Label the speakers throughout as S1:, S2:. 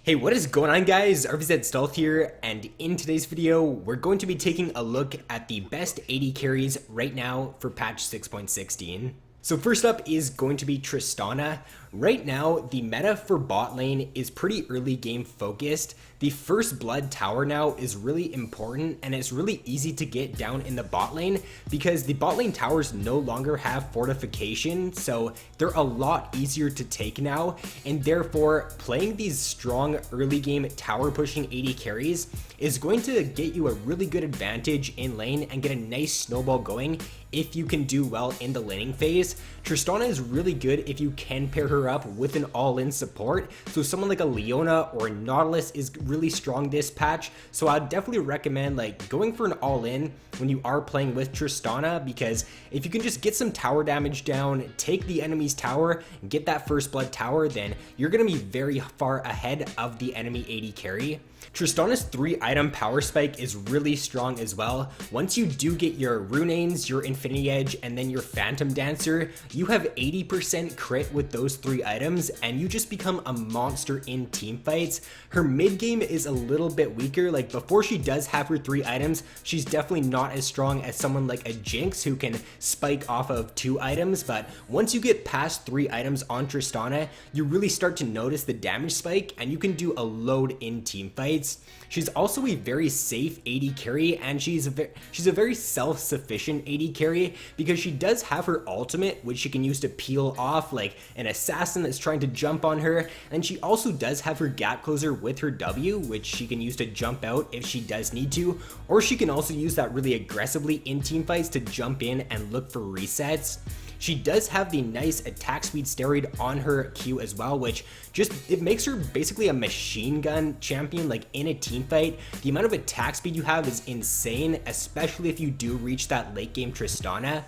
S1: Hey, what is going on guys? RvzStealth here, and in today's video, we're going to be taking a look at the best AD carries right now for patch 6.16. So first up is going to be Tristana. Right now, the meta for bot lane is pretty early game focused. The first blood tower now is really important, and it's really easy to get down in the bot lane because the bot lane towers no longer have fortification, so they're a lot easier to take now, and therefore playing these strong early game tower pushing AD carries is going to get you a really good advantage in lane and get a nice snowball going if you can do well in the laning phase. Tristana is really good if you can pair her up with an all-in support, so someone like a Leona or a Nautilus is really strong this patch, so I'd definitely recommend going for an all-in when you are playing with Tristana, because if you can just get some tower damage down, take the enemy's tower, and get that first blood tower, then you're going to be very far ahead of the enemy AD carry. Tristana's 3-item power spike is really strong as well. Once you do get your Runanes, your Infinity Edge, and then your Phantom Dancer, you have 80% crit with those 3 items, and you just become a monster in team fights. Her mid game is a little bit weaker. Before she does have her 3 items, she's definitely not as strong as someone like a Jinx who can spike off of 2 items, but once you get past 3 items on Tristana, you really start to notice the damage spike, and you can do a load in team fights. She's also a very safe AD carry, and she's a very self-sufficient AD carry because she does have her ultimate, which she can use to peel off an assassin that's trying to jump on her, and she also does have her gap closer with her W, which she can use to jump out if she does need to, or she can also use that really aggressively in team fights to jump in and look for resets. She does have the nice attack speed steroid on her Q as well, which it makes her basically a machine gun champion. In a team fight, the amount of attack speed you have is insane, especially if you do reach that late game Tristana.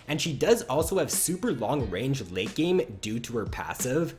S1: And she does also have super long range late game due to her passive.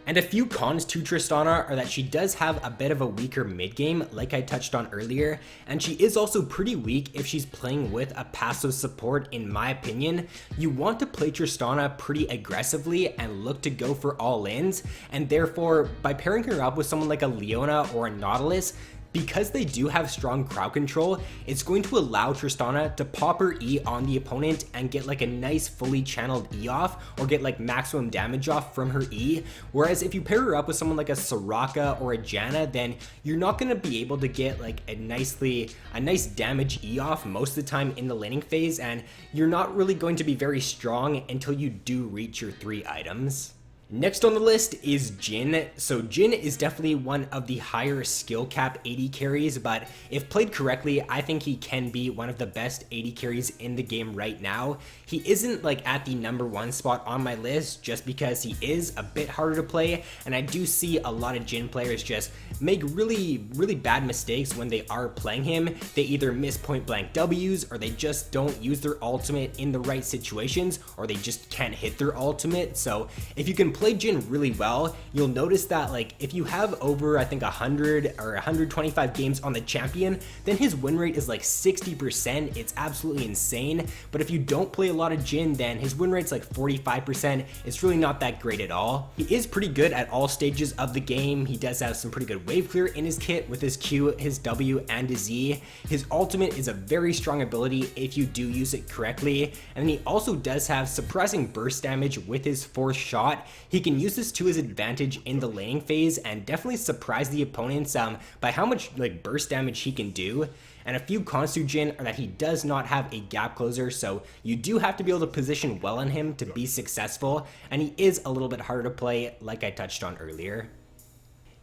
S1: And a few cons to Tristana are that she does have a bit of a weaker mid game, like I touched on earlier, and she is also pretty weak if she's playing with a passive support. In my opinion, you want to play Tristana pretty aggressively and look to go for all-ins, and therefore by pairing her up with someone like a Leona or a Nautilus, because they do have strong crowd control, it's going to allow Tristana to pop her E on the opponent and get a nice fully channeled E off, or get maximum damage off from her E. Whereas if you pair her up with someone like a Soraka or a Janna, then you're not going to be able to get a nice damage E off most of the time in the laning phase, and you're not really going to be very strong until you do reach your 3 items. Next on the list is Jhin. So Jhin is definitely one of the higher skill cap AD carries, but if played correctly, I think he can be one of the best AD carries in the game right now. He isn't at the #1 spot on my list just because he is a bit harder to play, and I do see a lot of Jhin players just make really bad mistakes when they are playing him. They either miss point blank W's, or they just don't use their ultimate in the right situations, or they just can't hit their ultimate. So if you can play Jhin really well, you'll notice that if you have over, I think, 100 or 125 games on the champion, then his win rate is 60%. It's absolutely insane. But if you don't play a lot of Jhin, then his win rate's 45%. It's really not that great at all. He is pretty good at all stages of the game. He does have some pretty good wave clear in his kit with his Q, his W, and his E. His ultimate is a very strong ability if you do use it correctly, and then he also does have surprising burst damage with his 4th shot. He can use this to his advantage in the laning phase and definitely surprise the opponents by how much burst damage he can do. And a few cons to Jhin are that he does not have a gap closer, so you do have to be able to position well on him to be successful, and he is a little bit harder to play, like I touched on earlier.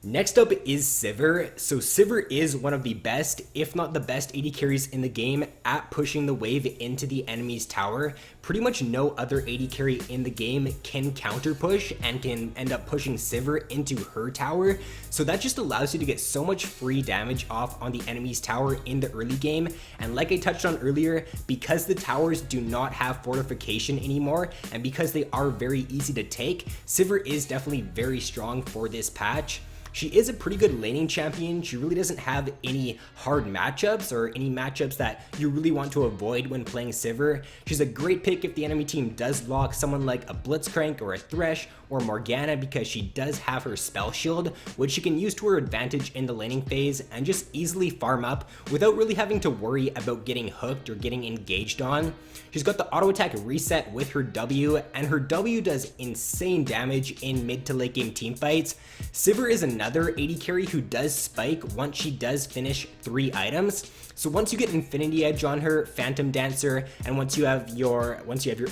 S1: Next up is Sivir. So Sivir is one of the best, if not the best, AD carries in the game at pushing the wave into the enemy's tower. Pretty much no other AD carry in the game can counter push and can end up pushing Sivir into her tower. So that just allows you to get so much free damage off on the enemy's tower in the early game. And like I touched on earlier, because the towers do not have fortification anymore, and because they are very easy to take, Sivir is definitely very strong for this patch. she is a pretty good laning champion. She really doesn't have any hard matchups or any matchups that you really want to avoid when playing Sivir. She's a great pick if the enemy team does lock someone like a Blitzcrank or a Thresh or Morgana, because she does have her spell shield, which she can use to her advantage in the laning phase and just easily farm up without really having to worry about getting hooked or getting engaged on. She's got the auto attack reset with her W, and her W does insane damage in mid to late game team fights. Sivir is another AD carry who does spike once she does finish 3 items. So once you get Infinity Edge on her, Phantom Dancer, and once you have your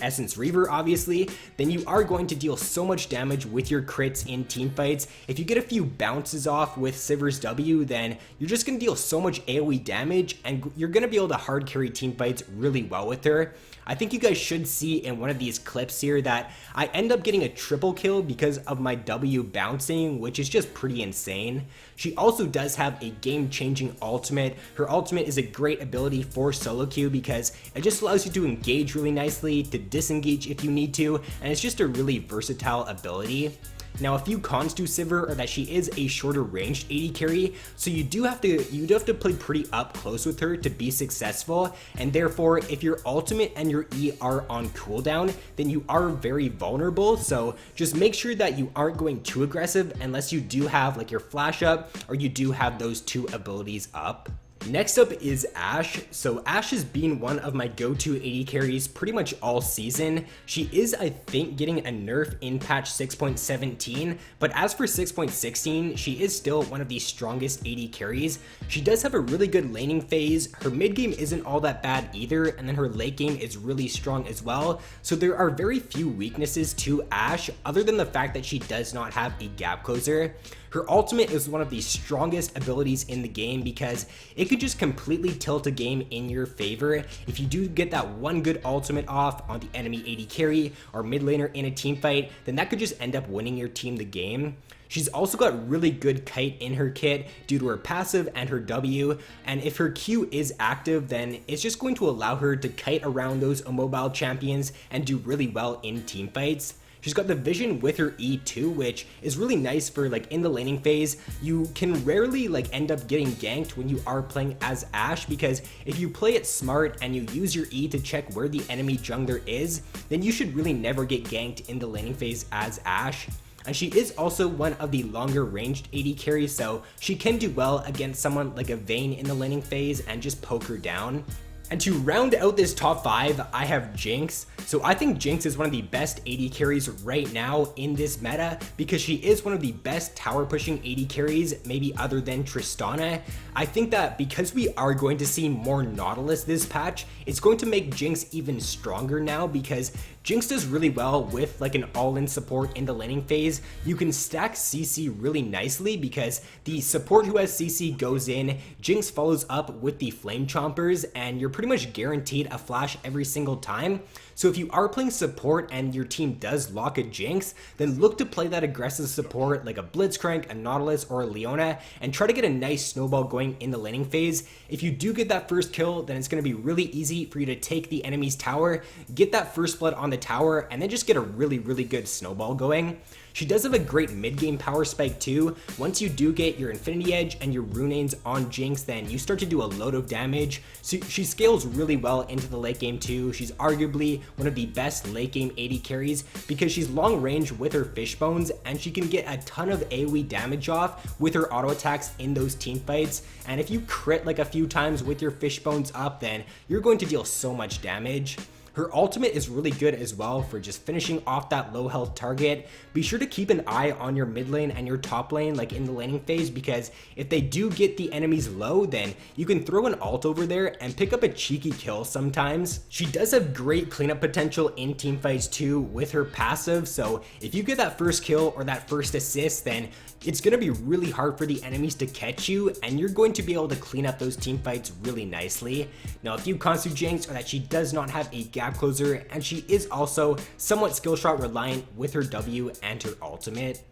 S1: Essence Reaver, obviously, then you are going to deal so much damage with your crits in team fights. If you get a few bounces off with Sivir's W, then you're just going to deal so much AoE damage, and you're going to be able to hard carry team fights really well with her. I think you guys should see in one of these clips here that I end up getting a triple kill because of my W bouncing, which is just pretty insane. She also does have a game-changing ultimate. Her ultimate is a great ability for solo queue because it just allows you to engage really nicely, to disengage if you need to, and it's just a really versatile ability. Now, a few cons to Sivir are that she is a shorter ranged AD carry, so you do have to play pretty up close with her to be successful, and therefore if your ultimate and your E are on cooldown, then you are very vulnerable. So just make sure that you aren't going too aggressive unless you do have like your flash up or you do have those 2 abilities up. Next up is Ashe. So Ashe has been one of my go-to AD carries pretty much all season. She is, I think, getting a nerf in patch 6.17, but as for 6.16, she is still one of the strongest AD carries. She does have a really good laning phase. Her mid game isn't all that bad either, and then her late game is really strong as well. So there are very few weaknesses to Ashe other than the fact that she does not have a gap closer. Her ultimate is one of the strongest abilities in the game because it could just completely tilt a game in your favor. If you do get that one good ultimate off on the enemy AD carry or mid laner in a team fight, then that could just end up winning your team the game. She's also got really good kite in her kit due to her passive and her W, and if her Q is active, then it's just going to allow her to kite around those immobile champions and do really well in team fights. She's got the vision with her E2, which is really nice for like in the laning phase. You can rarely like end up getting ganked when you are playing as Ashe, because if you play it smart and you use your E to check where the enemy jungler is, then you should really never get ganked in the laning phase as Ashe. And she is also one of the longer ranged AD carries, so she can do well against someone like a Vayne in the laning phase and just poke her down. And to round out this top 5, I have Jinx. So I think Jinx is one of the best AD carries right now in this meta because she is one of the best tower pushing AD carries, maybe other than Tristana. I think that because we are going to see more Nautilus this patch, it's going to make Jinx even stronger now because Jinx does really well with like an all-in support in the laning phase. You can stack CC really nicely because the support who has CC goes in, Jinx follows up with the Flame Chompers, and you're pretty much guaranteed a flash every single time. So if you are playing support and your team does lock a Jinx, then look to play that aggressive support like a Blitzcrank, a Nautilus, or a Leona, and try to get a nice snowball going in the laning phase. If you do get that first kill, then it's going to be really easy for you to take the enemy's tower, get that first blood on the tower, and then just get a really good snowball going. She does have a great mid-game power spike too. Once you do get your Infinity Edge and your Runanes on Jinx, then you start to do a load of damage. So she scales really well into the late game too. She's arguably one of the best late game AD carries because she's long range with her fish bones, and she can get a ton of AoE damage off with her auto attacks in those team fights. And if you crit like a few times with your fish bones up, then you're going to deal so much damage. Her ultimate is really good as well for just finishing off that low health target. Be sure to keep an eye on your mid lane and your top lane like in the laning phase, because if they do get the enemies low, then you can throw an ult over there and pick up a cheeky kill sometimes. She does have great cleanup potential in team fights too with her passive, so if you get that first kill or that first assist, then it's going to be really hard for the enemies to catch you, and you're going to be able to clean up those team fights really nicely. Now, a few cons to Jinx are that she does not have a gap closer, and she is also somewhat skill shot reliant with her W and her ultimate.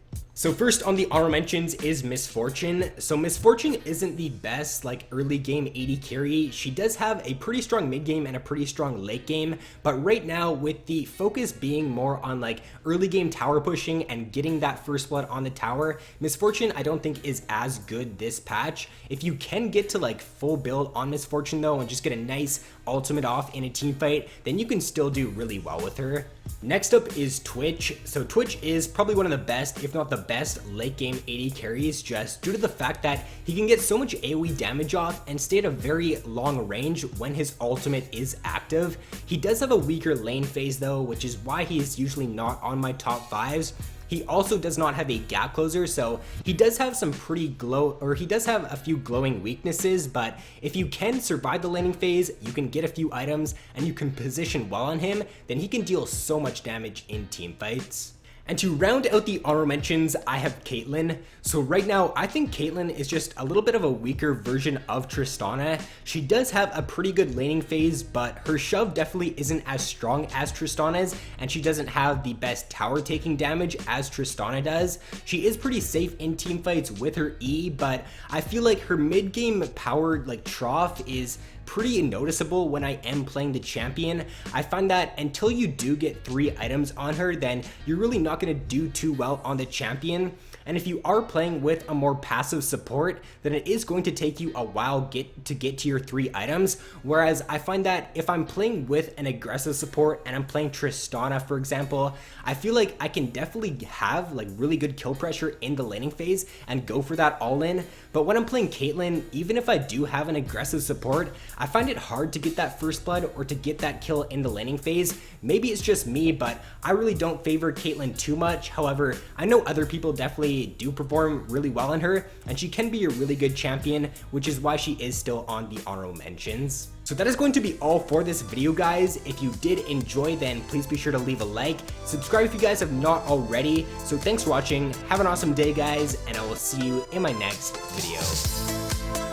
S1: So first on the honorable mentions is Misfortune. So Misfortune isn't the best like early game AD carry. She does have a pretty strong mid game and a pretty strong late game, but right now with the focus being more on like early game tower pushing and getting that first blood on the tower, Misfortune I don't think is as good this patch. If you can get to like full build on Misfortune though and just get a nice ultimate off in a team fight, then you can still do really well with her. Next up is Twitch. So Twitch is probably one of the best, if not the best, late game AD carries, just due to the fact that he can get so much AoE damage off and stay at a very long range when his ultimate is active. He does have a weaker lane phase though, which is why he is usually not on my top 5s. He also does not have a gap closer, so he does have some he does have a few glowing weaknesses, but if you can survive the laning phase, you can get a few items, and you can position well on him, then he can deal so much damage in team fights. And to round out the honorable mentions, I have Caitlyn. So right now, I think Caitlyn is just a little bit of a weaker version of Tristana. She does have a pretty good laning phase, but her shove definitely isn't as strong as Tristana's, and she doesn't have the best tower taking damage as Tristana does. She is pretty safe in team fights with her E, but I feel like her mid game powered like trough is pretty noticeable when I am playing the champion. I find that until you do get 3 items on her, then you're really not going to do too well on the champion. And if you are playing with a more passive support, then it is going to take you a while to get to your 3 items. Whereas I find that if I'm playing with an aggressive support and I'm playing Tristana, for example, I feel like I can definitely have like really good kill pressure in the laning phase and go for that all in. But when I'm playing Caitlyn, even if I do have an aggressive support, I find it hard to get that first blood or to get that kill in the laning phase. Maybe it's just me, but I really don't favor Caitlyn too much. However, I know other people definitely do perform really well on her, and she can be a really good champion, which is why she is still on the honorable mentions. So that is going to be all for this video, guys. If you did enjoy, then please be sure to leave a like, subscribe if you guys have not already. So thanks for watching, have an awesome day, guys, and I will see you in my next video.